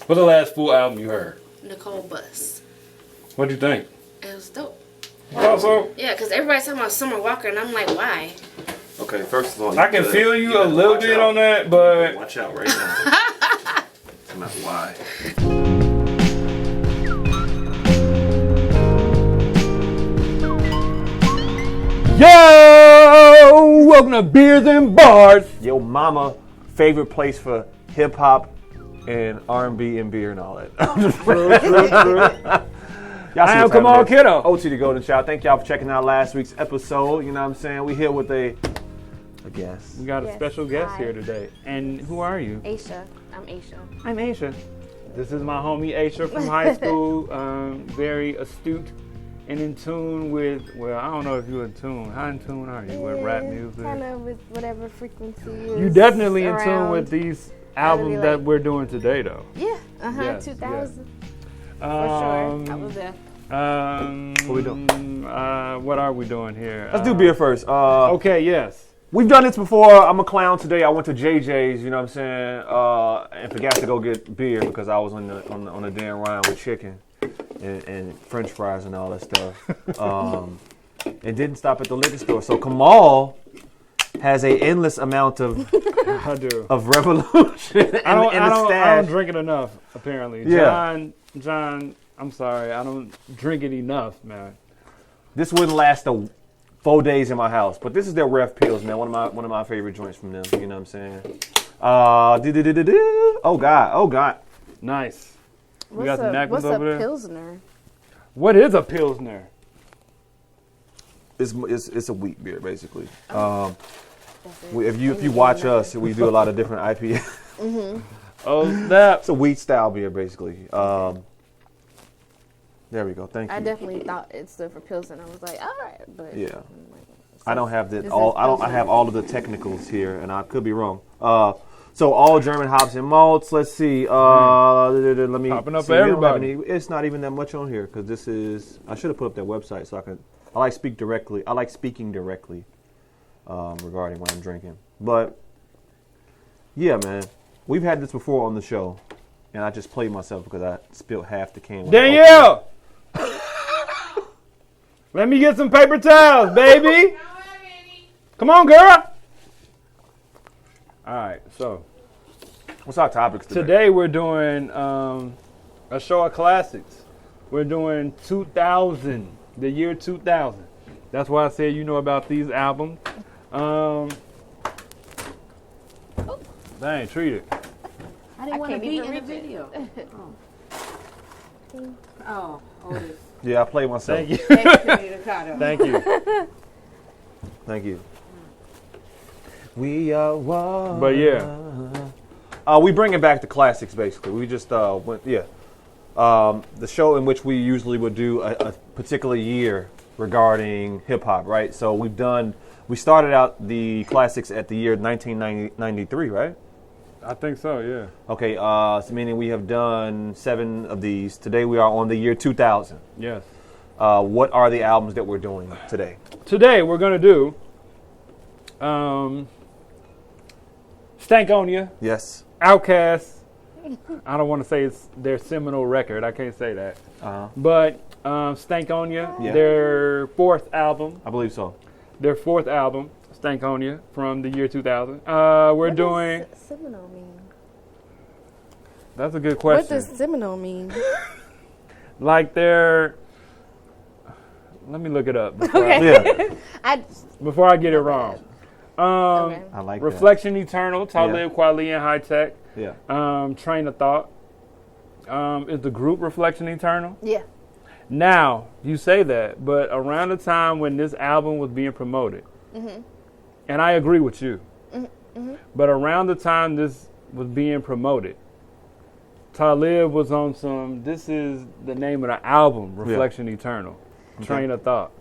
What's the last full album you heard? Nicole Bus. What'd you think? It was dope. Also, Yeah, because everybody's talking about Summer Walker, and I'm like, why? Okay, first of all, I can feel you a little bit on that, but watch out right now. I'm not why. yo, welcome to Beers and Bars. Yo, mama, favorite place for hip hop and R&B and beer and all that. Y'all I am Kamal Kiddo. OT the Golden Child. Thank y'all for checking out last week's episode. You know what I'm saying? We here with a guest. We got a Yes, special guest hi. here today. And who are you? Aisha. I'm Aisha. I'm Aisha. This is my homie Aisha from high school. Very astute and in tune with, well, I don't know if you're in tune. How in tune are you with rap music? Kind of with whatever frequency is You definitely in tune around. with these albums like- that we're doing today, though. Yeah, Yes, 2000. For For sure. I was there. What we doing? What are we doing here? Let's do beer first. Okay, yes. We've done this before. I'm a clown today. I went to JJ's, you know what I'm saying, and forgot to go get beer because I was on the damn ride with chicken and French fries and all that stuff. And didn't stop at the liquor store. So Kamal has an endless amount of I do. revolution in I the don't stash. drink it enough, apparently. Yeah. John, I'm sorry. I don't drink it enough, man. This wouldn't last 4 days in my house, but this is their Ref Pills, man. One of my favorite joints from them. You know what I'm saying? Oh God. Nice. We got some napkins What's over a there. Pilsner? What is a Pilsner? It's a wheat beer, basically. That's it. If you watch us, we do a lot of different IPA. Oh, snap. It's a wheat style beer, basically. There we go. Thank you. I definitely thought it stood for Pilsner. I was like, all right, but Yeah. I'm like, I don't have This I have all of the technicals here, and I could be wrong. So all German hops and malts. Let's see. Let me. Popping up see, for we don't have everybody. it's not even that much on here because this is. I should have put up their website so I could. I like speaking directly regarding what I'm drinking. But yeah, man, we've had this before on the show, and I just played myself because I spilled half the can. when I opened it. Danielle! Let me get some paper towels, baby. Come on, girl. All right, so What's our topics today? today we're doing a show of classics. We're doing 2000, the year 2000. That's why I said you know about these albums. Dang, treat it. I didn't want to can't be even in the reach it. video. Oh, Otis. Yeah, I played myself. Thank you. Thank you. Thank you. Thank you. We are one. But yeah, We bring it back to classics, basically. We just went, yeah. The show in which we usually would do a particular year regarding hip hop, right? So we started out the classics at the year 1993, right? I think so, yeah. Okay, so meaning we have done 7 of these. Today we are on the year 2000. Yes. What are the albums that we're doing today? Today we're going to do Stankonia, Yes. Outkast. I don't want to say it's their seminal record. I can't say that. Uh-huh. But Stankonia, Yeah. their fourth album. I believe so. Their fourth album, Stankonia, from the year 2000. We're doing. What does Seminole mean? That's a good What question. does Seminole mean? Like their. Let me look it up before, Yeah. before I get it wrong. Okay. I like Reflection Eternal, Talib Yeah. Kweli and hi-tek. that. Yeah. Train of Thought. Is the group Reflection Eternal? Yeah. Now, you say that, but around the time when this album was being promoted, and I agree with you, but around the time this was being promoted, Talib was on some, this is the name of the album, Reflection Eternal, Train of Thought.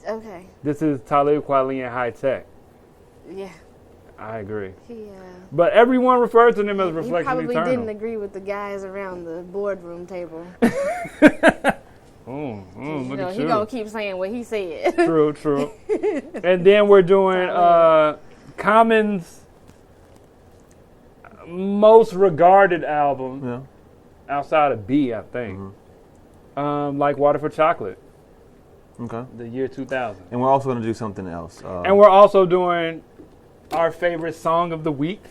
Okay. This is Talib Kweli and hi-tek. Yeah. I agree. He, But everyone refers to them as he Reflection probably Eternal. didn't agree with the guys around the boardroom table. Look at He you. gonna keep saying what he said. True. And then we're doing Common's most regarded album, Yeah. outside of B, I think. Like Water for Chocolate, Okay. the year 2000. And we're also going to do something else. And we're also doing our favorite song of the week.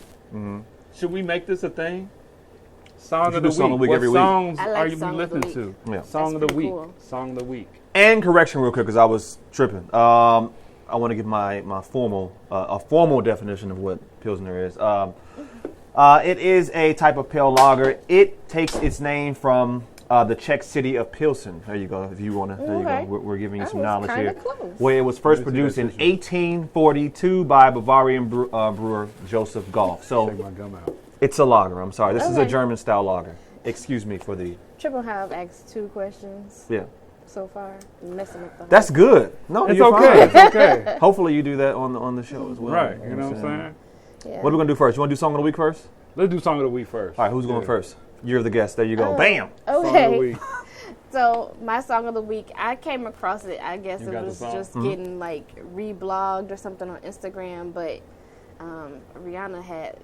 Should we make this a thing? Song should of do the song week. of the week What every week. songs I like are you Song of the listening Week. to? Yeah. Song of That's the week. pretty cool. Song of the week. And correction real quick because I was tripping. I want to give my formal a formal definition of what Pilsner is. It is a type of pale lager. It takes its name from the Czech city of Pilsen. There you go. If you want to, there you Okay. go. We're giving you That some was knowledge kinda here. close. Where it was first Let me see produced in that picture. 1842 by Bavarian brewer Joseph Goff. So Take my gum out. it's a lager. I'm sorry. This is a Okay. German style lager. Excuse me for the Triple Hive asked 2 questions yeah. so far. Messing up the whole That's good. No, It's you're okay. fine. It's okay. Hopefully you do that on the show as well. Right. You know what I'm saying? Yeah. What are we gonna do first? You want to do song of the week first? Let's do Song of the Week first. All right, who's going Yeah. first? You're the guest. There you go. Oh. Bam. Song of the Okay. Week. So my song of the week, I came across it. I guess You it got the was song? just getting like reblogged or something on Instagram. But Rihanna had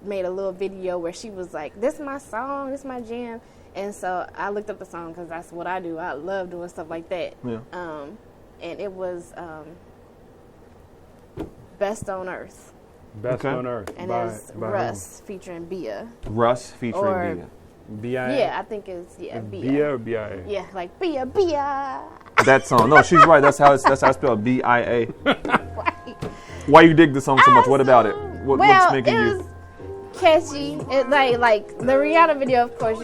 made a little video where she was like, "This is my song. This is my jam." And so I looked up the song because that's what I do. I love doing stuff like that. Yeah. And it was "Best on Earth," Best Okay. on Earth. and by, it's by Russ featuring Bia. Russ featuring Or- Bia. whom? B.I.A.? Yeah, I think it's Bia. Bia or B.I.A.? Yeah, like Bia. That song. No, she's right. That's how it's spelled. BIA. Why you dig the song so much? What about it? What's making it you? was catchy. It like the Rihanna video, of course,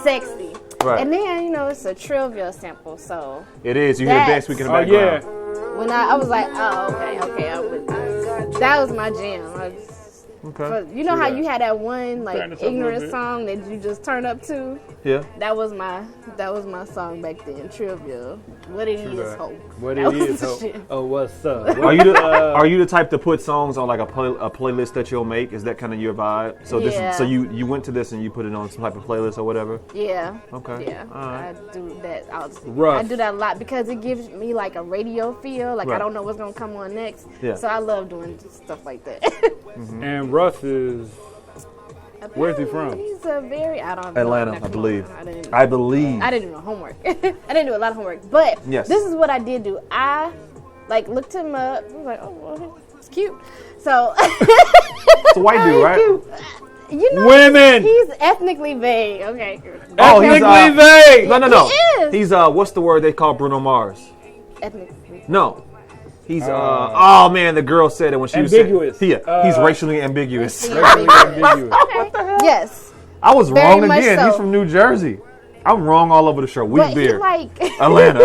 sexy. Right. And then it's a trivia sample. So It is. You hear the That's- dance week in the Oh, background. yeah. when I was like, oh okay, that was my jam. Okay. But you know how you had that one Turn like this up a little ignorant bit. song that you just turn up to? Yeah. That was my song back then. Trivia. What it is, that. hope. What That it was is, the hope. shit. Oh, what's up? Are you the type to put songs on like a playlist that you'll make? Is that kind of your vibe? So Yeah. so you went to this and you put it on some type of playlist or whatever. Yeah. Okay. Yeah. Alright. I do that. Rough. I do that a lot because it gives me like a radio feel. Like I Right. don't know what's gonna come on next. Yeah. So I love doing stuff like that. And Russ is, where's he from? He's a very I don't know. Atlanta, Come I on. believe. I I believe. didn't do no homework. I didn't do a lot of homework. But Yes. this is what I did do. I like looked him up. I was like, oh, well, it's cute. So It's a white dude, right? you know, Women! he's ethnically vague. Okay. Oh, he's Ethnically vague! No. He is. He's what's the word they call Bruno Mars? Ethnically. No. He's oh man, the girl said it when she Ambiguous. was saying, yeah, he's racially ambiguous. Racially ambiguous. Yes. I was Very wrong much again. so. He's from New Jersey. I'm wrong all over the show. Wheat But he beer. like Atlanta.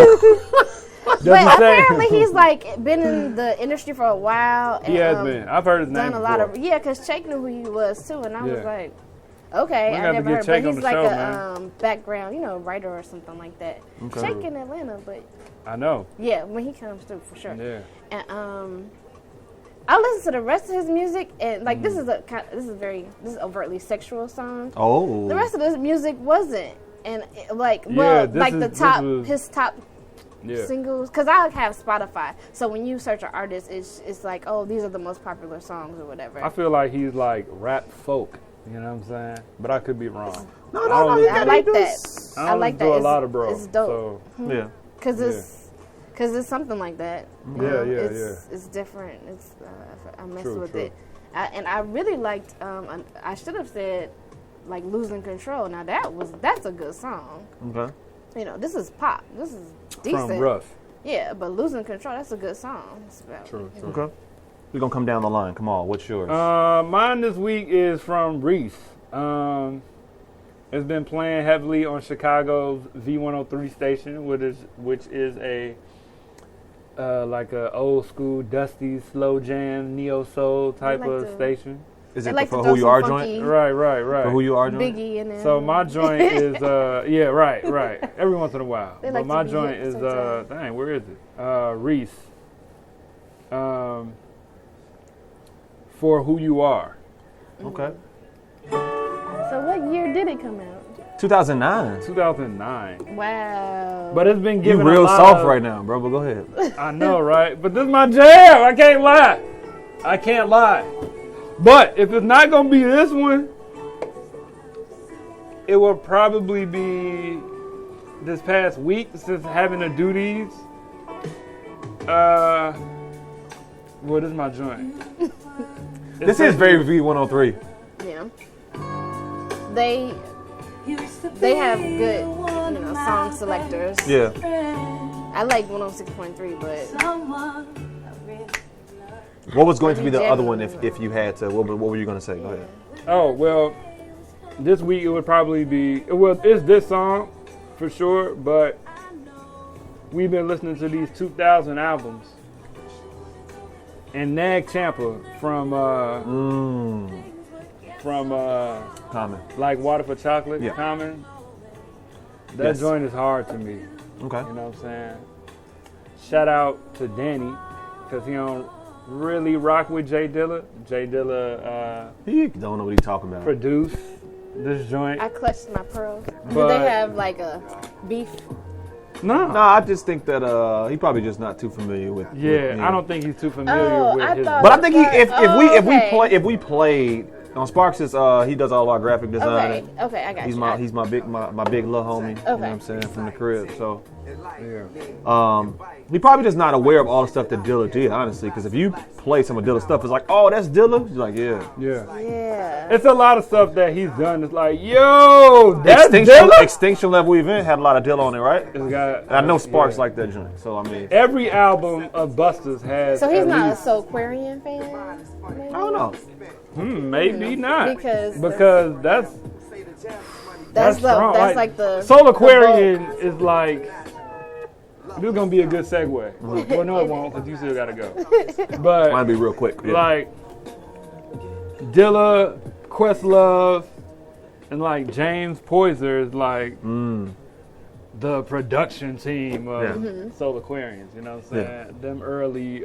But he say? apparently he's like been in the industry for a while. And, He has been. I've heard his name done a lot before. of because Chake knew who he was too, and I was Yeah. like, okay, We I got to never get heard. Chake But on he's the like show, a man. background, writer or something like that. Okay. Chake in Atlanta, but I know. yeah, when he comes through for sure. Yeah. And I listen to the rest of his music, and like this is overtly sexual song. Oh. The rest of his music wasn't, and this was- his top Yeah. singles, because I have Spotify, so when you search an artist, it's like, oh, these are the most popular songs or whatever. I feel like he's like rap folk. You know what I'm saying? But I could be wrong. No, I don't- you I gotta like do that. this. I I don't like do that. a lot of bro. It's dope. So, Yeah. Because it's something like that. You Yeah, know? yeah, It's different. It's I mess True, with true. it, and I really liked. I should have said like "Losing Control." Now that's a good song. Okay. This is pop. This is decent. from Rough. Yeah, but "Losing Control" that's a good song. It's about, True, true. Okay. We're gonna come down the line. Come on, what's yours? Mine this week is from Reese. It's been playing heavily on Chicago's V103 station, which is a like a old school dusty slow jam neo soul type like of to- station. Is I it like for to who throw you some are funky joint? Right. For who you are joint? Biggie in there. So my joint is yeah, right. Every once in a while. They But like to my be joint hip is sometimes. dang, where is it? Reese. For Who You Are. Okay. So what year did it come out? 2009. 2009. Wow. But it's been You given real a lot soft of, right now, bro. But go ahead. I know, right? But this is my jam. I can't lie. But if it's not gonna be this one, it will probably be this past week since having to do these. Well, this is my joint. This is very V103. Yeah. They have good, song selectors. Yeah. I like 106.3, but What was going to be the other one if you had to? What were you going to say? Go ahead. Oh, well, this week it would probably be, well, it's this song for sure, but we've been listening to these 2000 albums. And Nag Champa from Common. Like Water for Chocolate, Yeah. Common. That Yes. joint is hard to me. Okay. You know what I'm saying? Shout out to Danny, because he don't really rock with Jay Dilla. Jay Dilla He don't know what he's talking about. produced this joint. I clutched my pearls. Do But- they have like a beef? No. No, I just think that he probably just not too familiar with. Yeah, I don't think he's too familiar Oh, with I his. thought- But I think Okay. if we played on Sparks is he does all our graphic design. Okay, I got He's you. my big little homie. You know what I'm saying, from the crib. So he probably just not aware of all the stuff that Dilla did, honestly. Because if you play some of Dilla's stuff, it's like, oh, that's Dilla. He's like, yeah. Yeah. Yeah. It's a lot of stuff that he's done. It's like, yo, that's Extinction, Dilla? Extinction Level Event had a lot of Dilla on it, right? It's got, And I know Sparks yeah. like that joint. So I mean, Every album of Busta's has. So he's at not least- a Soulquarian fan? Maybe? I don't know. Maybe not. Because that's that's strong. like the Soul Aquarian is like. This is gonna be a good segue. Well, no, it won't, because you still gotta go. But Might be real quick. Yeah. like Dilla, Questlove, and like James Poyser is like the production team of Yeah. Soul Aquarians. You know what I'm saying? Them early,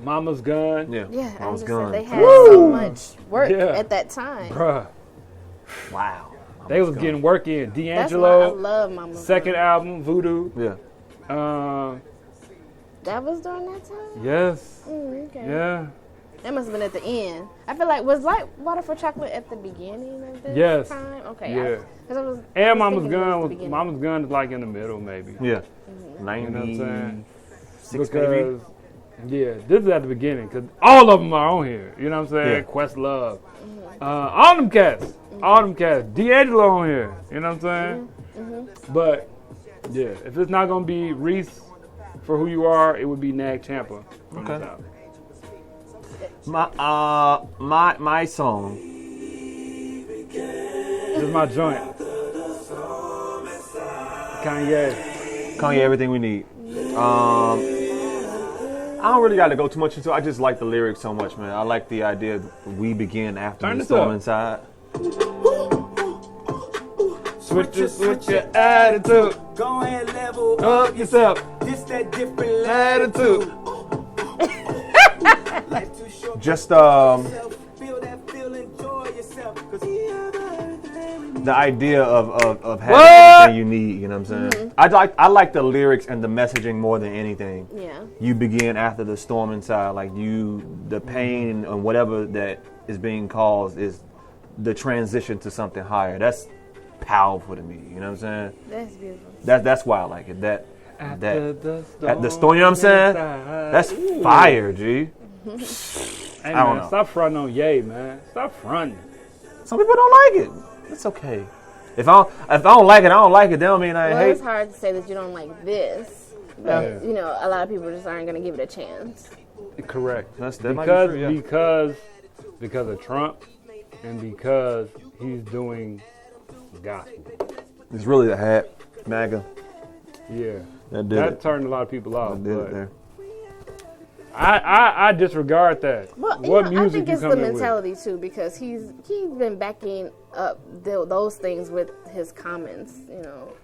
Mama's Gun, Yeah. Yeah, I was was gone. they had so much work Yeah. at that time. bruh. Wow. They was getting work in. That's why I D'Angelo, love Mama's second Gun. album, Voodoo. Yeah. That was during that time? Yes. Okay. Yeah. That must have been at the end. I feel like, was Like Water for Chocolate at the beginning of this Yes. time? Okay. Yeah. I was And Mama's thinking it Gun the was beginning. Mama's Gun is like in the middle, maybe. Yeah. You know what I'm saying? 96 maybe. Because yeah, this is at the beginning because all of them are on here. You know what I'm saying? Yeah. Questlove, all them cats, D'Angelo on here. You know what I'm saying? But yeah, if it's not gonna be Reese for Who You Are, it would be Nag Champa. From Okay. this album. My song. This is my joint. Kanye. Everything we need. I don't really got to go too much into it. I just like the lyrics so much, man. I like the idea that we begin after Turn the this storm up. inside. Switch your attitude. Go ahead, level Up yourself. This that different Attitude. life too short. Just Feel that feel, enjoy yourself. Cause the idea of having What? everything you need. You know what I'm saying? I like the lyrics and the messaging more than anything. Yeah. You begin after the storm inside. Like the pain and whatever that is being caused is the transition to something higher. That's powerful to me. You know what I'm saying? That's beautiful. That's why I like it. At the storm, you know what I'm saying? inside. That's fire, G. Hey, I don't man, know. stop fronting on Ye, man. Stop fronting. Some people don't like it. It's okay. If I don't like it, I don't like it. That don't mean I Well, hate. it's hard to say that you don't like this, but Yeah. a lot of people just aren't gonna give it a chance. Correct. That might Because be true, yeah. because of Trump and because he's doing gospel. It's really the hat, MAGA. Yeah. That did That it. turned a lot of people off. That did it But there. I disregard that. Well, What I music think you it's the come in with? mentality too, because he's been backing up those things with his comments,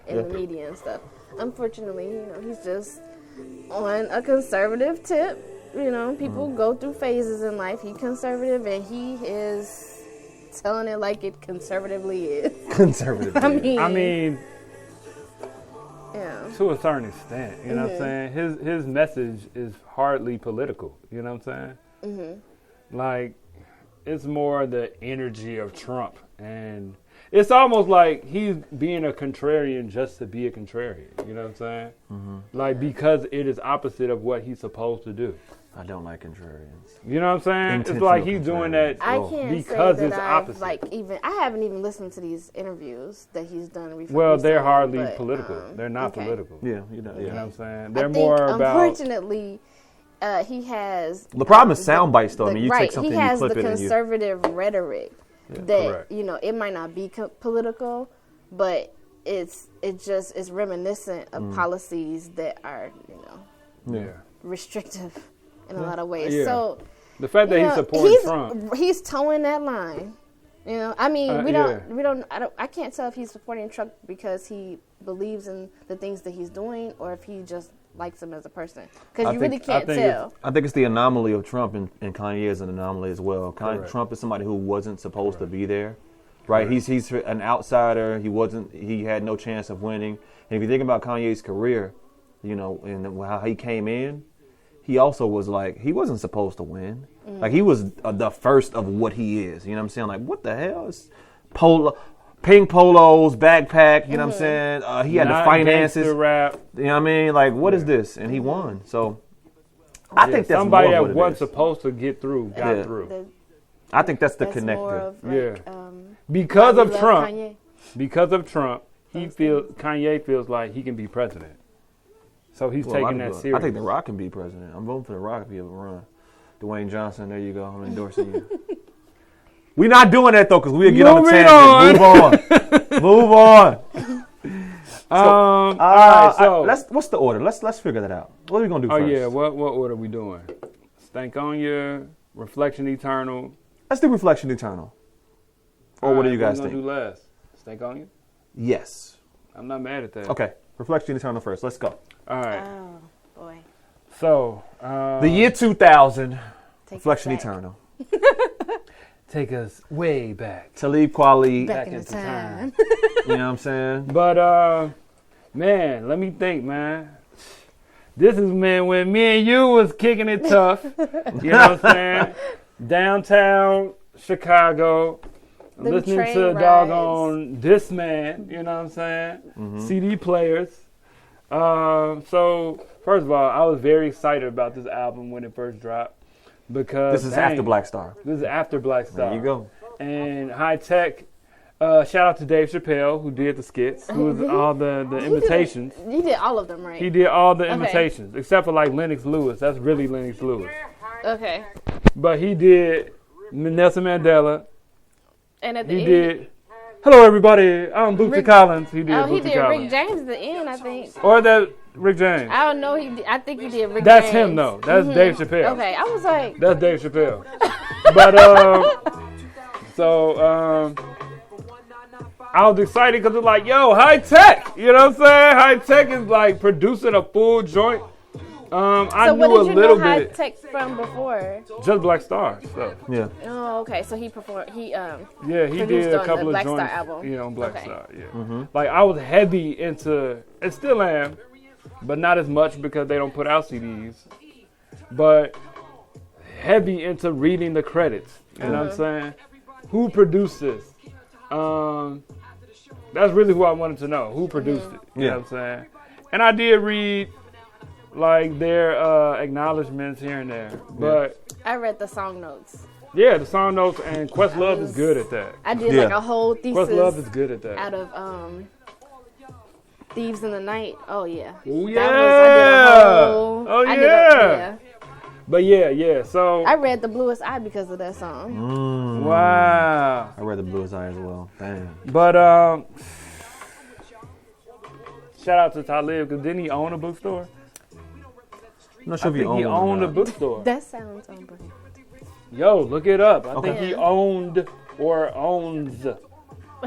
in the media and stuff. Unfortunately, he's just on a conservative tip. People go through phases in life. He's conservative, and he is telling it like it conservatively is. Conservative. I mean, yeah. To a certain extent, you know what I'm saying? His message is hardly political, you know what I'm saying? Like, it's more the energy of Trump, and it's almost like he's being a contrarian just to be a contrarian. You know what I'm saying? Mm-hmm. Like, because it is opposite of what he's supposed to do. I don't like contrarians. You know what I'm saying? It's like he's doing that I can't because say that it's opposite. I haven't even listened to these interviews that he's done. Well, they're recently, hardly but, political. They're not political. Yeah, You know what I'm saying? I They're think, more about. Unfortunately, he has. The problem is sound bites, though. I mean, you right, take something, he has you clip the it, and you. conservative rhetoric that Correct. it might not be political, but it's reminiscent of policies that are restrictive in a lot of ways. Yeah. So The fact that he's supporting Trump. he's towing that line. I mean, I can't tell if he's supporting Trump because he believes in the things that he's doing or if he just likes him as a person. Because you really can't tell. I think it's the anomaly of Trump, and Kanye is an anomaly as well. Trump is somebody who wasn't supposed to be there, right? He's an outsider. He had no chance of winning. And if you think about Kanye's career, and how he came in, he also was like, he wasn't supposed to win. Mm-hmm. Like, he was the first of what he is. You know what I'm saying? Like, what the hell? It's pink polos, backpack, you know what I'm saying? He had the finances. Rap. You know what I mean? Like, what is this? And he won. So, I think that's somebody more that what it wasn't is. supposed to get through got through. I think that's the That's connector. more of like, Because of Trump. Kanye. Because of Trump, Kanye feels like he can be president. So he's taking that serious. I think The Rock can be president. I'm voting for The Rock if he ever run. Dwayne Johnson, there you go. I'm endorsing you. We're not doing that, though, because we'll get on the tangent. Move on. All right. So what's the order? Let's figure that out. What are we going to do first? Oh, yeah. What order are we doing? Stank on you, Reflection Eternal. Let's do Reflection Eternal. Or what do you guys think? think? What are we going to do last? Stank on you? Yes. I'm not mad at that. Okay. Reflection Eternal first. Let's go. All right. Oh, boy. So. The year 2000. Reflection us back. Eternal. Take us way back. Talib Kweli. Back in the time. You know what I'm saying? But, man, let me think, man. This is, man, when me and you was kicking it tough. You know what I'm saying? Downtown Chicago. Listening to doggone this man. You know what I'm saying? Mm-hmm. CD players. So, first of all, I was very excited about this album when it first dropped. Because this is after Black Star. This is after Black Star. There you go. And hi-tek. Shout out to Dave Chappelle who did the skits, who was all the imitations. He did all of them, right? He did all the imitations, except for like Lennox Lewis. That's really Lennox Lewis. Okay. But he did Nelson Mandela. And at the he end, did. Hello, everybody. I'm Bootsy Collins. He did. Bootsy Collins. Rick James at the end, I think. Or that Rick James. I don't know. I think he did Rick James. That's him, though. That's Dave Chappelle. Okay, I was like. That's Dave Chappelle. But I was excited because it's like, yo, hi-tek. You know what I'm saying? Hi-tek is like producing a full joint. I so knew what did you a little know bit. hi-tek from before? Just Black Star stuff. Yeah. Oh, okay. So he performed. He did a couple of Black joints. Star album. Yeah, on Black Okay. Star. Yeah. Mm-hmm. Like I was heavy into, and still am, but not as much because they don't put out CDs. But heavy into reading the credits. You know what I'm saying? Who produced this? That's really who I wanted to know. Who produced it? You know what I'm saying? And I did read like their acknowledgments here and there. But I read the song notes. yeah, the song notes, and Questlove is good at that. I did like a whole thesis Questlove is good at that. out of Thieves in the Night. Oh yeah. Oh yeah. I did a But yeah. So I read The Bluest Eye because of that song. wow. I read The Bluest Eye as well. Damn. But shout out to Talib because didn't he own a bookstore? I'm not sure if He owned a bookstore. That sounds unbelievable. Yo, look it up. I think he owned or owns,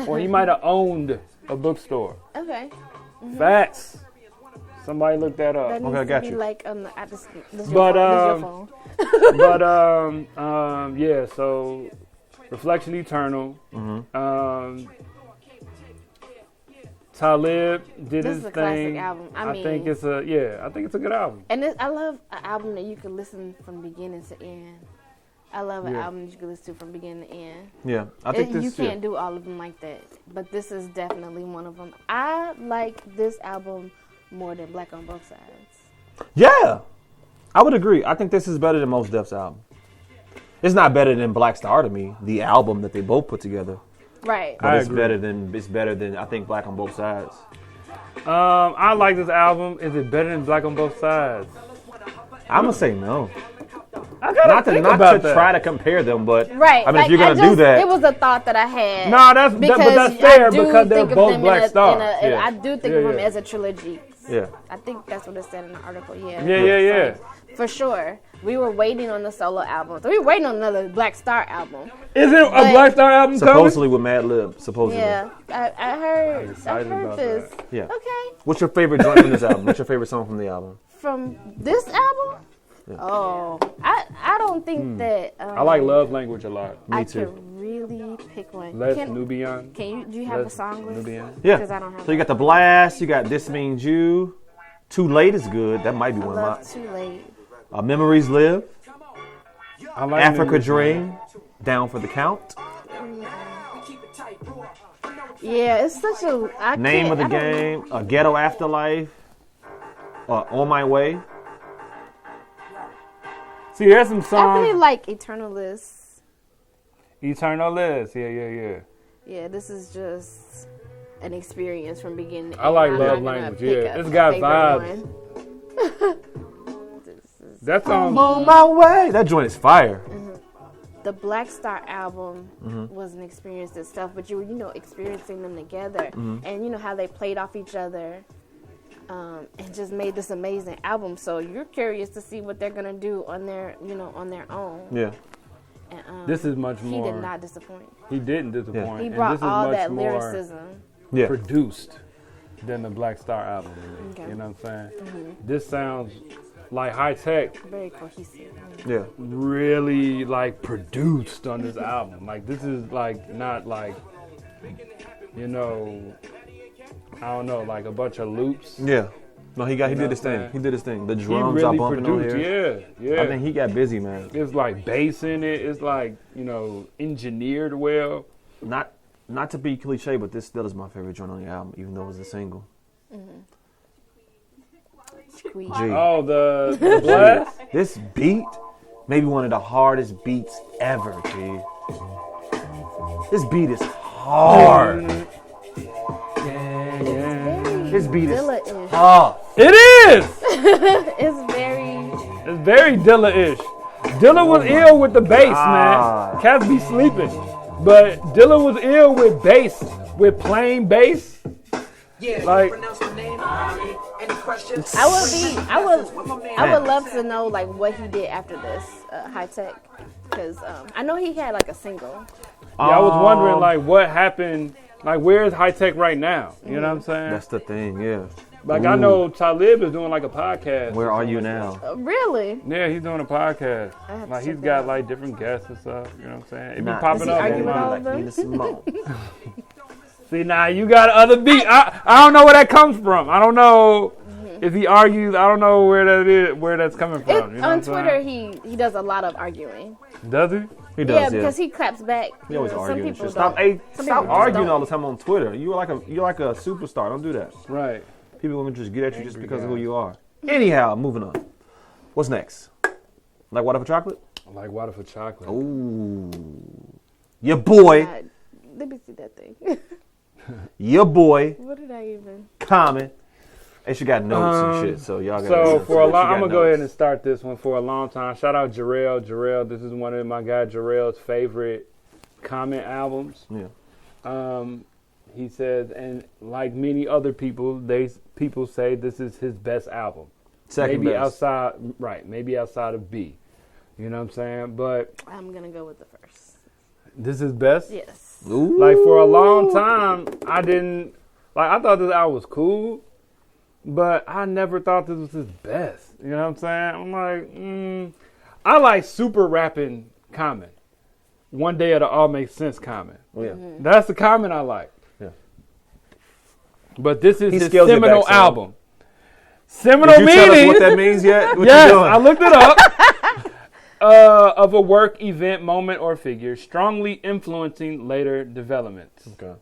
or he might have owned a bookstore. Okay. Facts. Somebody look that up. That needs Okay, I got to be you. like this is But, your phone. But yeah. So, Reflection Eternal. Mm-hmm. Talib did This his is a thing. classic album. I mean, think it's a good album. And I love an album that you can listen from beginning to end. I love an Yeah. album that you can listen to from beginning to end. Yeah, I think You this. can't do all of them like that, but this is definitely one of them. I like this album more than Black on Both Sides. Yeah, I would agree. I think this is better than most Def's album. It's not better than Black Star to me, the album that they both put together. Right. But I it's agree. better than I think Black on Both Sides. I like this album. Is it better than Black on Both Sides? I'm gonna say no. I gotta Not think to about that. try to compare them, but Right. I mean, if you're gonna do that, it was a thought that I had. No, but that's fair I do because they're think of both them Black Stars. Yeah. I do think Yeah, of them yeah. as a trilogy. yeah. I think that's what it said in the article. Yeah. Yeah. For sure. We were waiting on the solo album. So we were waiting on another Black Star album. Is it a But- Black Star album Supposedly with Mad Lib, supposedly. Yeah. I heard excited about this. that. Yeah. Okay. What's your favorite joint from this album? What's your favorite song from the album? From this album? Oh. I don't think that I like Love Language a lot. Me I too. can really pick one. Les Can Nubian. do you have a Les song list? Nubian. Yeah. Because I don't have So you got The Blast, you got This Means You. Too Late is good. That might be one of Love my. Too Late. Memories Live. I like Africa Memories. Dream. Down for the Count. Yeah, it's such a Name of the I don't- Game. Ghetto Afterlife. On My Way. See, there's some I songs. really like Eternalist. Eternal List. Yeah. Yeah, this is just an experience from beginning to I like end. Love I'm not gonna Language, pick yeah. a It's got favorite vibes. one. That song. On My Way. That joint is fire. The Black Star album Mm-hmm. was an experience itself, but you were, experiencing them together, Mm-hmm. and you know how they played off each other, and just made this amazing album. So you're curious to see what they're gonna do on their, on their own. Yeah. And, This is much he more. did not disappoint. He didn't disappoint. He and brought this is all much that more lyricism. Yeah. produced than the Black Star album. To me. Okay. You know what I'm saying? This sounds like hi-tek. Very cohesive. Yeah. Really like produced on this album. Like this is like not like I don't know, like a bunch of loops. Yeah. No, he know did what his I'm thing. saying? He did his thing. The He drums are really bumping on produced. here. Yeah. I think he got busy, man. It's like bass in it. It's like engineered well. Not to be cliche, but this still is my favorite joint on the album, even though it was a single. Squeeze. G. Oh, the blast. This beat, maybe one of the hardest beats ever, G. This beat is hard. This beat is Dilla-ish. tough. It is. It's very. It's very Dilla-ish. Dilla was ill with the bass, God. man. Cats be sleeping. But Dilla was ill with bass, with plain bass. Like, I would love to know like what he did after this hi-tek, because I know he had like a single. yeah, I was wondering, like, what happened? Like, where's hi-tek right now? You know what I'm saying? That's the thing, yeah. Like, I know Talib is doing, like, a podcast. Where are you now? Really? Yeah, he's doing a podcast. I have to Like, check he's that got, out. like, different guests and stuff. You know what I'm saying? It be Nah, popping Does he up. argue on with all mine. of them? Nina Simone. See, now you got other beat. I don't know where that comes from. I don't know if he argues. I don't know where that is, where that's coming from. You know On what I'm Twitter, saying? he does a lot of arguing. Does he? He does, Yeah, because he claps back. He always Some arguing. people Stop, don't. stop Some people just arguing don't. all the time on Twitter. You're like a superstar. Don't do that. Right. People will just get at you just Angry because of who guys. you are. Anyhow, moving on. What's next? Like Water for Chocolate? I like Water for Chocolate. Ooh. Your boy, God, let me see that thing. your boy, What did I even? Common. And she got notes and shit, so y'all got So for a long, I'm gonna go ahead and notes. start this one for a long time. Shout out Jarrell. Jarrell, this is one of my guy Jarrell's favorite Common albums. Yeah. He says, and like many other people, people say this is his best album. Second maybe best. maybe outside of B. You know what I'm saying? But I'm gonna go with the first. this is best. Yes. Ooh. Like for a long time, I thought this album was cool, but I never thought this was his best. You know what I'm saying? I'm like, I like super rapping Common. One Day It'll All Make Sense Common. Oh, yeah. That's the Common I like. Yeah. But this is He his scales it seminal back some. album. Seminal Did you tell us meaning. what that means yet? What Yes, you doing? I looked it up. of a work, event, moment, or figure, strongly influencing later developments. Okay.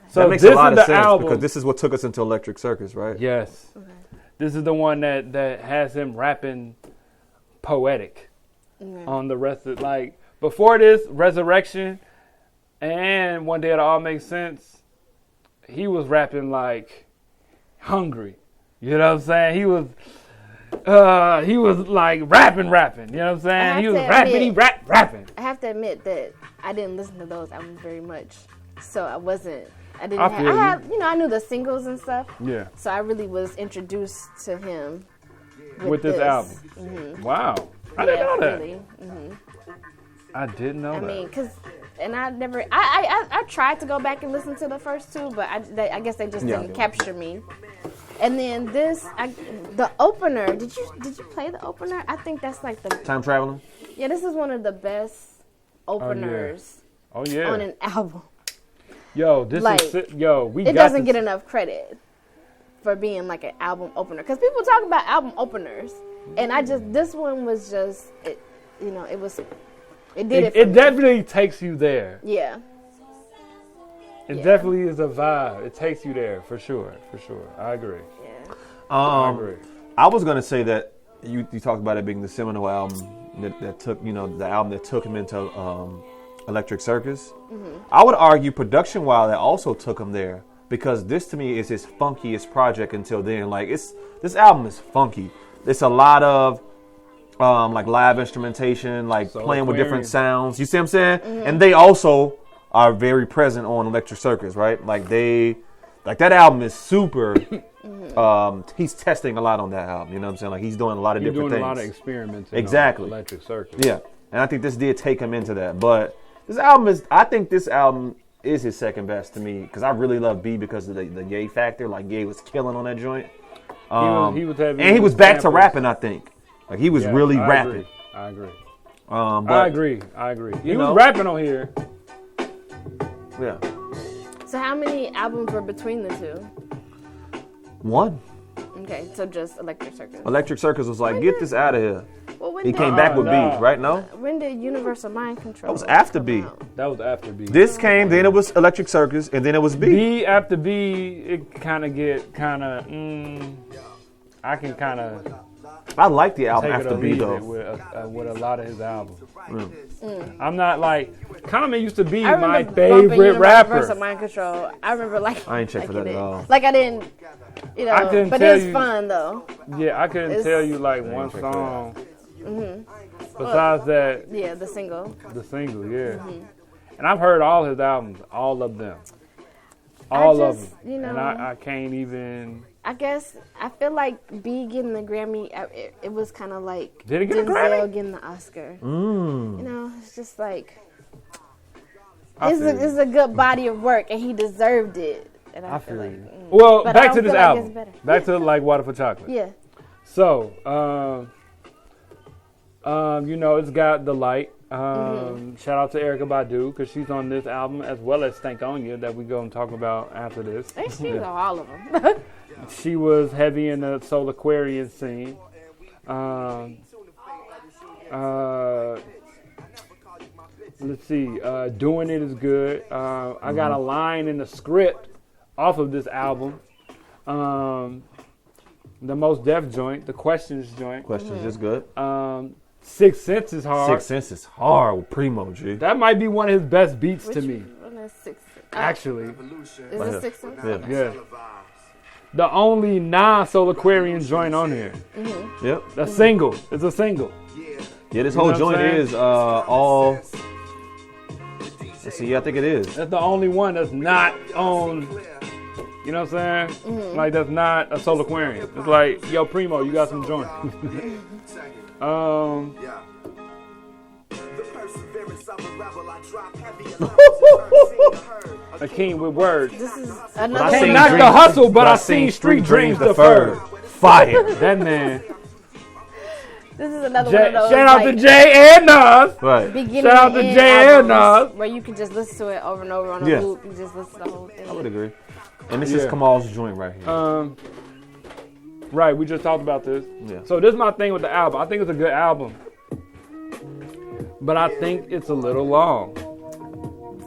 So that makes this a lot is of the sense album. because this is what took us into Electric Circus, right? Yes. Okay. This is the one that has him rapping poetic on the rest of like before this Resurrection and One Day It'll All Make Sense. He was rapping like hungry. You know what I'm saying? He was like rapping. You know what I'm saying? He was rapping. I have to admit that I didn't listen to those albums very much, so I knew the singles and stuff. Yeah. So I really was introduced to him with this album. Mm-hmm. Wow. I didn't know that. Really. Mm-hmm. I didn't know that. I mean, I tried to go back and listen to the first two, but I guess they just didn't capture me. And then the opener. Did you play the opener? I think that's like the Time Traveling. Yeah, this is one of the best openers. Oh yeah. On an album. Yo, it doesn't get enough credit for being like an album opener because people talk about album openers, and this one was just it definitely takes you there. Yeah. It definitely is a vibe. It takes you there for sure. I agree. Yeah. I agree. I was gonna say that you talked about it being the seminal album that took the album that took him into Electric Circus. Mm-hmm. I would argue production-wise that also took him there because this to me is his funkiest project until then. Like this album is funky. It's a lot of like live instrumentation, like playing with different sounds. You see what I'm saying? Mm-hmm. And they also are very present on Electric Circus, right? Like that album is super. He's testing a lot on that album. You know what I'm saying? Like he's doing a lot of different things. Doing a lot of experiments. Exactly. On Electric Circus. Yeah, and I think this did take him into that. But I think this album is his second best to me because I really love B because of the Ye factor. Like Ye was killing on that joint. He was heavy, and he was back to rapping. I think like he was really rapping. I agree. I agree. He was rapping on here. Yeah. So how many albums were between the two? One. Okay, so just Electric Circus. Electric Circus was like, get this out of here. Well, he came back with B, right? No? When did Universal Mind Control? That was after B. That was after B. This came, then it was Electric Circus, and then it was B. B after B, it I can kind of. I like the album after B though. With a lot of his albums. I'm not like Common used to be my favorite rapper. Universal Mind Control. I remember like I ain't checked for that at all. Like I didn't, but it was fun though. Yeah, I couldn't tell you like one song. Besides that. Yeah, the single. The single, yeah. Mm-hmm. And I've heard all his albums, all of them. All of them. And I can't even. I guess I feel like B getting the Grammy, it was kind of like Did he get Denzel getting the Oscar. It's just like it's a good body of work, and he deserved it. And I feel like. Well, back to this album. Back to like Water for Chocolate. Yeah. So, it's got The Light. Shout out to Erykah Badu because she's on this album as well as Stankonia that we're going to talk about after this. She's on all of them. She was heavy in the Soul Aquarian scene. Let's see. Doing It is good. I got a line in the script off of this album. The Most Def joint, the Questions joint. Questions is good. 6 Sense is hard. 6 Sense is hard with Primo, G. That might be one of his best beats to me. Actually. Is it 6 Sense? Yeah. The only non-Soul Aquarian joint on here. Yep. A single. It's a single. Yeah, this whole joint is all. Let's see, I think it is. That's the only one that's not on. You know what I'm saying? Like that's not a Soul Aquarian. It's like, yo, Primo, you got some joint. A king with words. This is another. I can't knock the hustle, but I seen Street Dreams deferred. Fire. That man. This is another one of those. Shout out to Jay and Nas. Right. Shout out to Jay and Nas. Where you can just listen to it over and over on a loop. You just listen to the whole thing. I would agree. And this is Kamal's joint right here. Right, we just talked about this. Yeah. So this is my thing with the album. I think it's a good album. but I think it's a little long.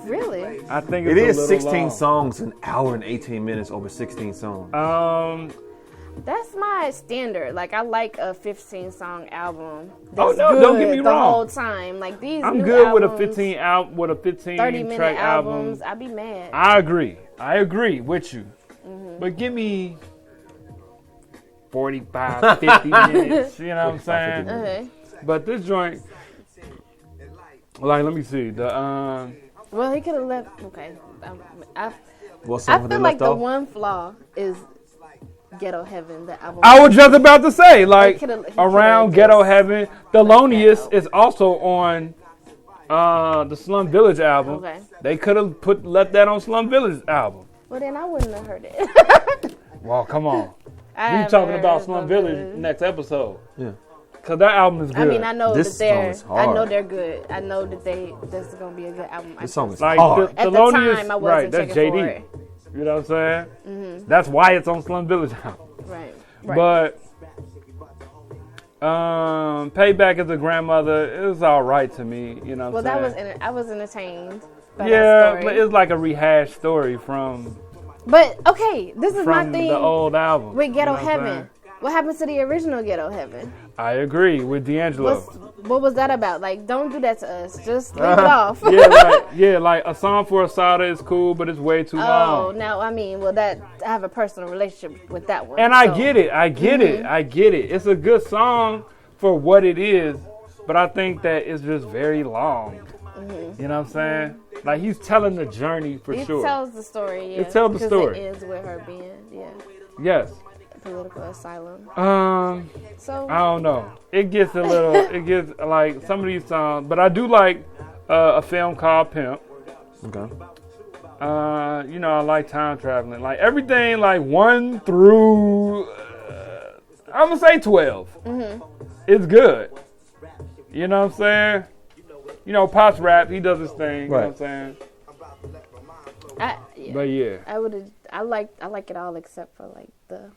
Really? I think It it's is a little 16 long. songs, an hour and 18 minutes over 16 songs. That's my standard. Like, I like a 15-song album. Oh, That's no, good don't get me the wrong. whole time. Like, these I'm new good albums, with a 30-minute 30-minute track album. albums. I'd be mad. I agree with you. Mm-hmm. But give me 45, 50 minutes. You know what I'm 45, 50 saying? minutes. Okay. But this joint, like, let me see. Well, he could have left. Okay. I What song feel they like left the off? one flaw is Ghetto Heaven, the album. I was just about to say, like, he could've around just Ghetto Heaven, Thelonious out. is also on the Slum Village album. Okay. They could have left that on Slum Village album. Well, then I wouldn't have heard it. Well, come on. I We haven't talking heard about Slum Village Village. next episode. Yeah. Cause that album is good. I mean, I know This that they're. song is hard. I know they're good. I know that this is gonna be a good album. This song is like hard. At the Thelonious, time, I wasn't right? That's checking for JD. it. You know what I'm saying? That's why it's on Slum Village album. Right. But Payback as a Grandmother, it was all right to me. You know what Well, I'm that saying? was I was entertained by that Yeah, story. but it's like a rehashed story from But okay, this is my the thing old album. with Ghetto You know what I'm Heaven. What happened to the original Ghetto Heaven? saying? I agree with D'Angelo. What was that about? Like, don't do that to us. Just leave it off. like a song for Asada is cool, but it's way too Oh, long. now I mean, well, that I have a personal relationship with that one. And I so- get it. I get it. It's a good song for what it is, but I think that it's just very long. You know what I'm saying? Like, he's telling the journey for It sure. tells the story. Yeah, It tells the because story. It ends with her being, Yes. political asylum. So I don't know. It gets a little. It gets like some of these songs, but I do like a film called Pimp. Okay. You know, I like time traveling. Like everything, like 1 through, I'm gonna say 12. It's good. You know what I'm saying? You know, Pop's rap. He does his thing. You know what I'm Right. saying? yeah. But yeah, I would. I like it all except for like the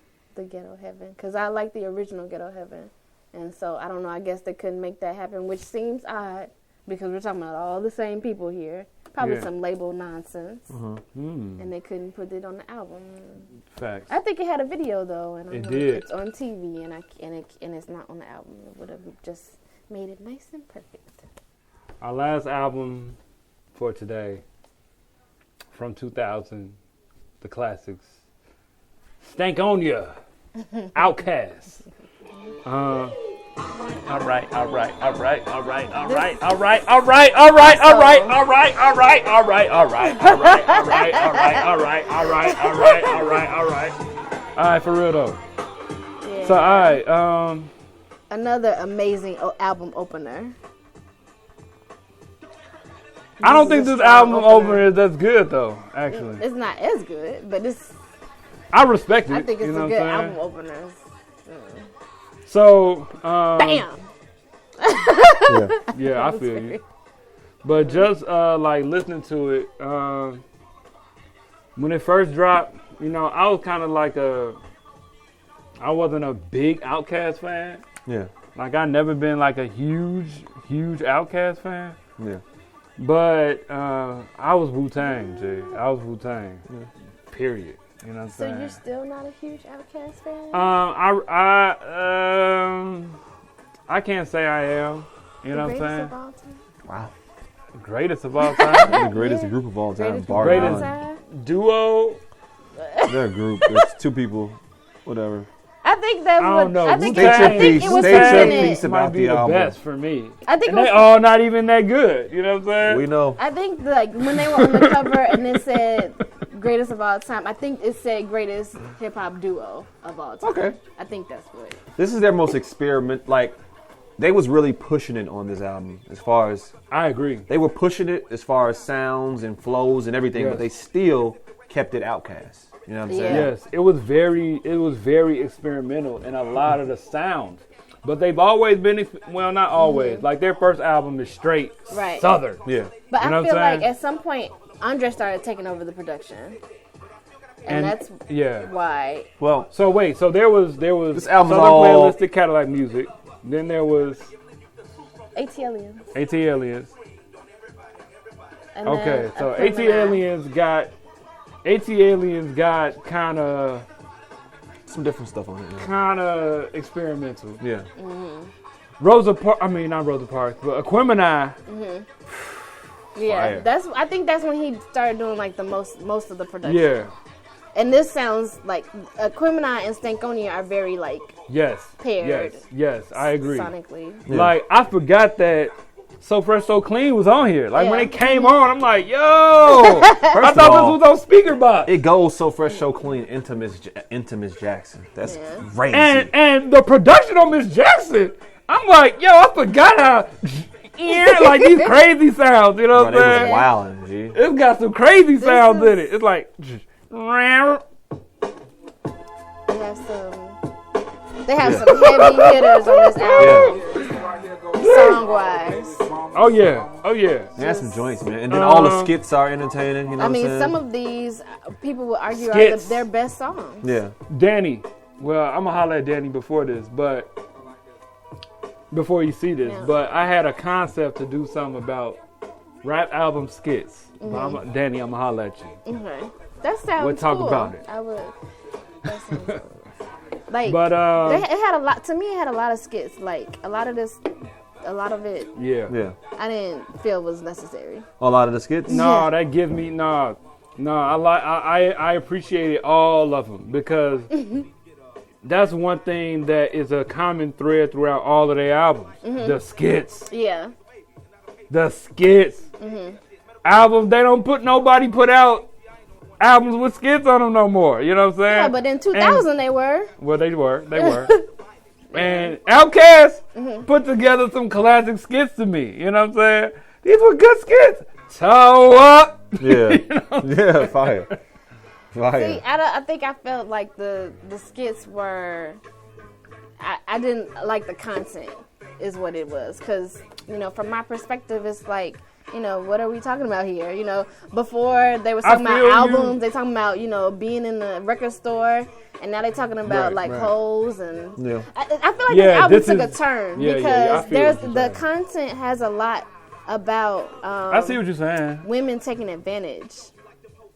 Ghetto Heaven, because I like the original Ghetto Heaven, and so I don't know. I guess they couldn't make that happen, which seems odd because we're talking about all the same people here. Probably Yeah. some label nonsense, and they couldn't put it on the album. facts. I think it had a video though, and I It know did. it's on TV, and it's not on the album. It would have just made it nice and perfect. Our last album for today, from 2000, the classics, Stankonia, Outkast. All right. All right, for real though. Yeah. So, all right, Another amazing album opener. I don't think is a this strong album opener. opener is that's good though. Actually, It's not as good, but I respect it. I think it's you know a what good I'm saying? album opener. So, Bam! Yeah. yeah, I feel you. But just like listening to it, when it first dropped, you know, I was kind of like I wasn't a big Outkast fan. Yeah. Like I never been like a huge Outkast fan. Yeah. But I was Wu-Tang, Jay. I was Wu-Tang. Period. You know what I'm So saying? you're still not a huge Outkast fan? I can't say I am. You know what I'm Greatest saying? of all time? Wow. Greatest of all time. They're the greatest Yeah. group of all time. Greatest Bar group of all none. time? Duo. They're a group. It's two people. Whatever. I think that's I what don't know. I think. State your I think piece. it was State your presented. piece might about be the the album. best for me. I think And it they was, all not even that good. You know what I'm saying? We know. I think like when they were on the cover and it said greatest of all time, I think it said greatest hip hop duo of all time. Okay. I think that's what. This is their most experiment. Like, they was really pushing it on this album as far as I agree. they were pushing it as far as sounds and flows and everything, Yes. but they still kept it Outkast. You know what I'm saying? Yeah. Yes, it was very experimental in a lot of the sounds. But they've always been, well, not always. Like their first album is straight Right. Southern. Yeah. But You know I what feel I'm like saying? at some point Andre started taking over the production, and that's yeah. why. Well, So wait, so there was This album's Southern all- Playlistic Cadillac Music. Then there was AT Aliens. AT Aliens. And Okay, then so Aquemini. AT Aliens got kind of Some different stuff on it. Yeah. kind of experimental. Yeah. Rosa Parks, I mean not Rosa Parks, but Aquemini. Yeah, Fire. I think that's when he started doing like the most of the production. Yeah. And this sounds like Aquemini and Stankonia are very like Yes. paired. Yes, I agree. sonically. Yeah. Like I forgot that So Fresh So Clean was on here. Like when Yeah. it came on, I'm like, yo, I First thought of all, this was on speaker box. it goes So Fresh, So Clean into Miss Jackson. That's Yeah. crazy. And the production on Miss Jackson, I'm like, yo, I forgot how like these crazy sounds, you know what Bro, I'm they saying? was wildin', G. It's got some crazy sounds is- in it. It's like, They have some heavy hitters on this album, song wise. oh yeah. They had some joints, man. And then all the skits are entertaining, you know I what mean, I'm saying? some of these people would argue are Skits. their best songs. Yeah. Danny, well, I'm gonna holler at Danny before you see this, Yeah. but I had a concept to do something about rap album skits. But Danny, I'm gonna holler at you. Okay, that sounds We'll talk cool. about it. I would. That sounds cool. Like, But it had a lot. To me, it had a lot of skits. Like a lot of it, yeah. Yeah. I didn't feel was necessary. A lot of the skits? No, Yeah. that give me no. I appreciated all of them because that's one thing that is a common thread throughout all of their albums. The skits. Yeah. The skits. Albums, they don't nobody put out albums with skits on them no more. You know what I'm saying? Yeah, but in 2000 they were. Well, they were. And Outkast put together some classic skits to me. You know what I'm saying? These were good skits. So what? Yeah. Yeah, fire. Fire. See, I think I felt like the skits were. I didn't like the content, is what it was. Because, from my perspective, it's like, what are we talking about here? Before they were talking about albums, they talking about, being in the record store, and now they talking about Right. hoes and. Yeah. I feel like Yeah, the album this took is- a turn yeah, I because feel there's what you're the saying. content has a lot about. I see what you're saying. Women taking advantage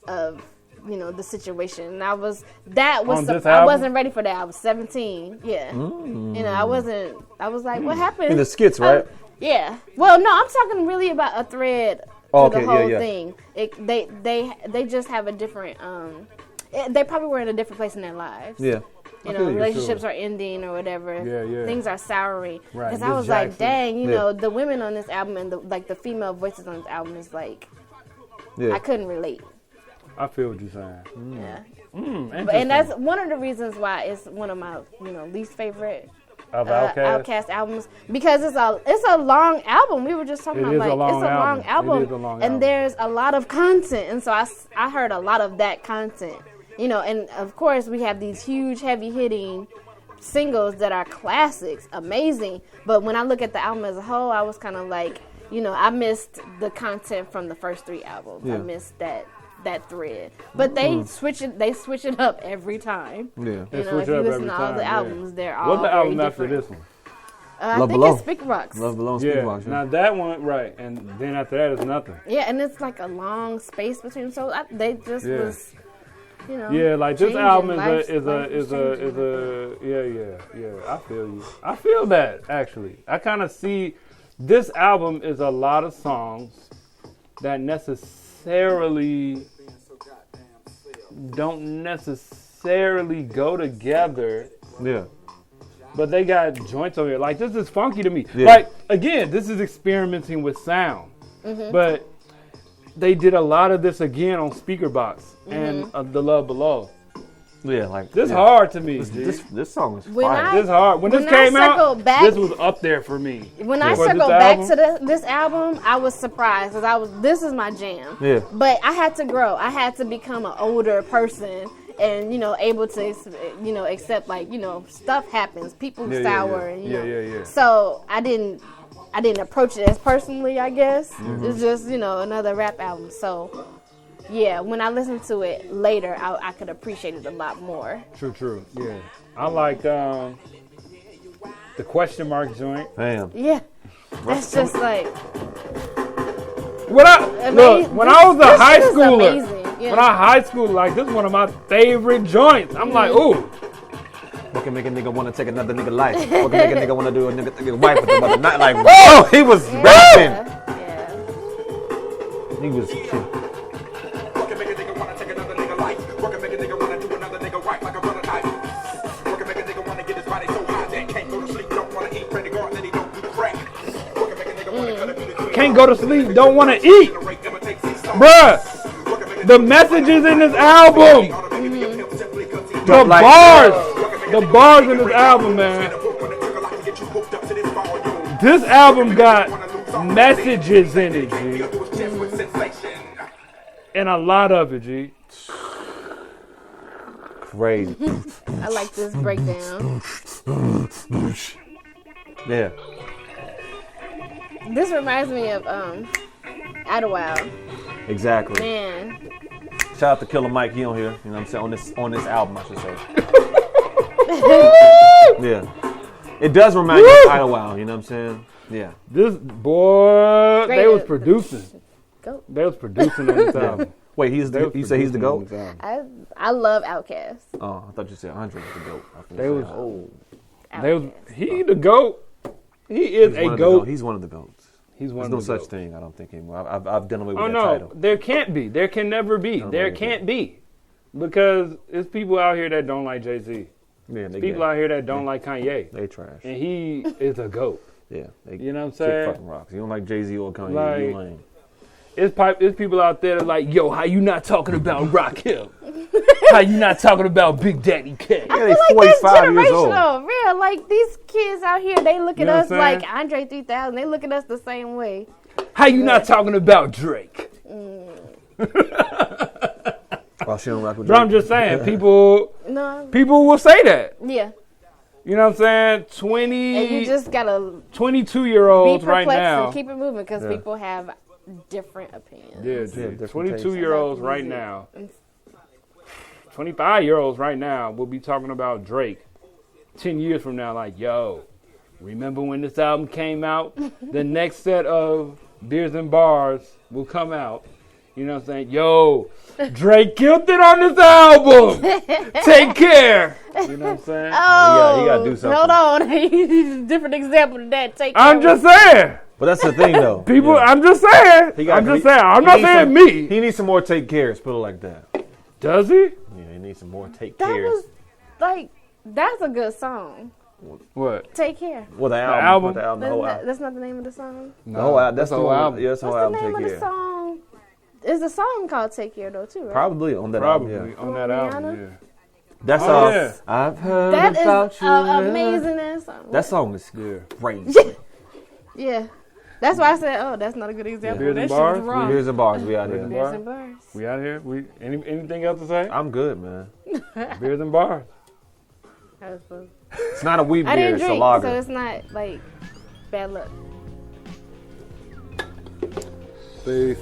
of the situation, and I On this I album? wasn't ready for that. I was 17. Yeah, I was like, what happened? In the skits, right? Yeah. Well, no, I'm talking really about a thread to Okay, the whole yeah. thing. They just have a different. They probably were in a different place in their lives. Yeah. Relationships are ending or whatever. Yeah. Things are souring. Right, Because I Miss was like, Jackson. dang, Yeah. the women on this album and the female voices on this album is like, Yeah. I couldn't relate. I feel what you're saying. Yeah. And that's one of the reasons why it's one of my least favorite Of Outkast. Outkast albums, because it's a long album. We were just talking It about is a like long it's a long album. album, It is a long and album. there's a lot of content, and so I heard a lot of that content, and of course we have these huge heavy hitting singles that are classics, amazing. But when I look at the album as a whole, I was kind of like, I missed the content from the first 3 albums. Yeah. I missed that thread, but they switch it up every time. Yeah. They If switch you up listen every to all time, the yeah. albums, they're all What's the very album after different. this one? I Love think Below. it's Big Rocks. Love Below and Yeah. Speedbox. Now that one, right, and then after that is nothing. Yeah, and it's like a long space between. So they just Yeah. was, Yeah, like this changing album lives- is life was changing. I feel you. I feel that actually. I kind of see this album is a lot of songs that don't necessarily go together, Yeah. but they got joints on here. Like this is funky to me. Yeah. Like again, this is experimenting with sound, but they did a lot of this again on Speaker Box and The Love Below. Yeah, like This yeah. hard to me. G. This song is When fire. I- This hard. When this When I came out, circled back- this was up there for me. When I For circled this back album? to this album, I was surprised because this is my jam. Yeah. But I had to grow. I had to become an older person and able to accept like stuff happens. People Yeah, sour. yeah. And, Yeah. So I didn't approach it as personally. I guess Mm-hmm. it's just another rap album. So. Yeah, when I listened to it later, I could appreciate it a lot more. True. Yeah. I like the question mark joint. Damn. Yeah. That's just like When I was a high this is schooler, amazing. Yeah. when I high school, like this is one of my favorite joints. I'm like, ooh, What can make a nigga want to take another nigga life? What can make a nigga want to do a nigga wife with the night? Like, oh, he was rapping. Yeah. He was. What can make a nigga wanna take another nigga life? What can make a nigga wanna do another nigga right like a brother knife? What can make a nigga wanna get his body so high that can't go to sleep, don't wanna eat, pray to God that he don't do crack? What can make a nigga wanna cut a between can't go to sleep, don't want to eat, bruh. The messages in this album, the bars in this album, man. This album got messages in it, G. And a lot of it, G. Crazy. I like this breakdown. Yeah. This reminds me of Idlewild. Exactly. Man. Shout out to Killer Mike, he on here. You know what I'm saying? On this album, I should say. Yeah. It does remind you of Idlewild, you know what I'm saying? Yeah. This boy, they was Great. producing. Goat. They was producing on this album. Wait, you say he's the producing on GOAT? this album. I love Outkast. Oh, I thought you said Andre was the GOAT. They was, Outkast. they was. He the GOAT. He is a GOAT. He's one of the GOATs. He's one There's of no the such GOATs. thing, I don't think, anymore. I've done away with Oh that no, title. there can't be. There can never be. There can't be. Because it's people out here that don't like Jay-Z. Yeah, they People out here that don't like Kanye. They trash. And he is a GOAT. Yeah. They You know what I'm kick saying? fucking rocks. You don't like Jay-Z or Kanye, Like- you lame. It's people out there that like, yo, how you not talking about Rakim? How you not talking about Big Daddy K? Yeah, they Like that's 45 years old. generational, real. Like these kids out here, they look at You know us what I'm like Andre 3000. They look at us the same way. How you not talking about Drake? Oh, she don't rock with But I'm Drake. just saying, people No, will say that. yeah. You know what I'm saying? And you just gotta 22-year-olds be right perplexed now. and keep it moving because Yeah. people have different opinions. Yeah, Yeah, dude. different 22-year-olds right now. 25-year-olds right now will be talking about Drake 10 years from now, like, yo, remember when this album came out? The next set of Beers and Bars will come out. You know what I'm saying? Yo, Drake killed it on this album. Take care. You know what I'm saying? Oh, he gotta do something. Hold on. Different example than that. Take I'm care. just saying. But that's the thing, though. People, Yeah. I'm just saying. He got- I'm just he- saying. I'm he not needs saying some- me. He needs some more take cares, put it like that. Does he? Yeah, he needs some more take That cares. was like that's a good song. What? Take care. Well, the album. album? The album, the whole album. That's not the name of the song. The whole album. That's the whole one- album. Yeah, that's the whole What's the album, name take of the care. song? Is a song called Take Care though too, right? Probably on that Probably album, yeah. on that album, Rihanna? yeah. That's Oh, all. yeah. I've heard That about is you. amazing ass song. That song is Yeah. crazy. Yeah. That's why I said, oh, that's not a good example. Beers That and shit Bars? was wrong. Here's the bars. We out Beers here. and Beers and Bars. We out here? Anything else to say? I'm good, man. Beers and Bars. That was fun. It's not a wheat I beer. didn't It's a drink, lager. so it's not like bad luck. Peace.